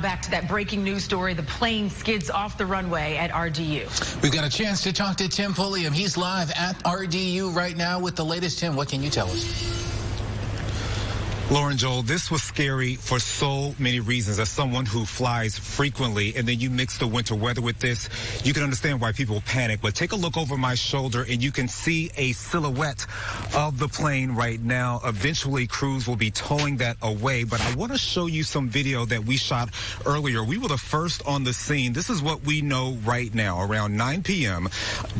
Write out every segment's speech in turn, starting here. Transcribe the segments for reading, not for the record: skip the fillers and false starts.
Back to that breaking news story. The plane skids off the runway at RDU. We've got a chance to talk to Tim Pulliam. He's live at RDU right now with the latest. Tim, what can you tell us? Lauren, Joel, this was scary for so many reasons. As someone who flies frequently, and then you mix the winter weather with this, you can understand why people panic. But take a look over my shoulder, and you can see a silhouette of the plane right now. Eventually, crews will be towing that away. But I want to show you some video that we shot earlier. We were the first on the scene. This is what we know right now. Around 9 p.m.,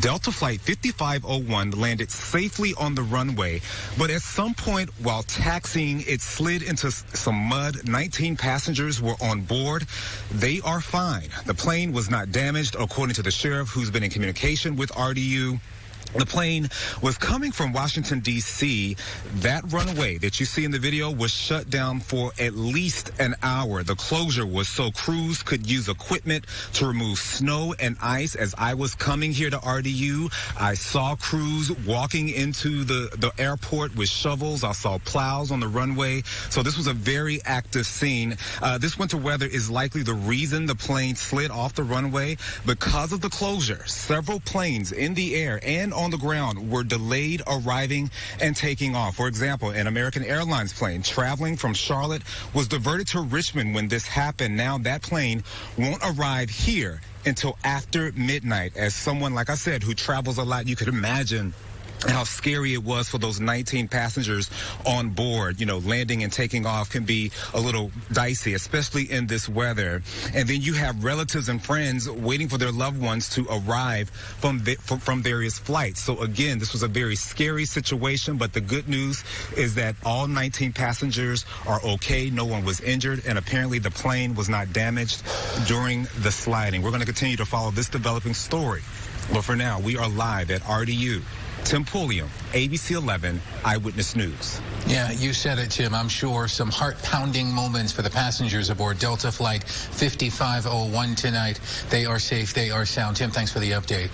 Delta Flight 5501 landed safely on the runway. But at some point, while taxiing, it slid into some mud. 19 passengers were on board. They are fine. The plane was not damaged, according to the sheriff, who's been in communication with RDU. The plane was coming from Washington, D.C. That runway that you see in the video was shut down for at least an hour. The closure was so crews could use equipment to remove snow and ice. As I was coming here to RDU, I saw crews walking into the airport with shovels. I saw plows on the runway. So this was a very active scene. This winter weather is likely the reason the plane slid off the runway. Because of the closure, several planes in the air and on the ground were delayed arriving and taking off. For example, an American Airlines plane traveling from Charlotte was diverted to Richmond when this happened. Now that plane won't arrive here until after midnight. As someone, like I said, who travels a lot, you could imagine how scary it was for those 19 passengers on board. You know, landing and taking off can be a little dicey, especially in this weather. And then you have relatives and friends waiting for their loved ones to arrive from various flights. So again, this was a very scary situation, but the good news is that all 19 passengers are okay. No one was injured, and apparently the plane was not damaged during the sliding. We're going to continue to follow this developing story. But for now, we are live at RDU. Tim Pulliam, ABC 11 Eyewitness News. Yeah, you said it, Tim. I'm sure some heart-pounding moments for the passengers aboard Delta Flight 5501 tonight. They are safe. They are sound. Tim, thanks for the update.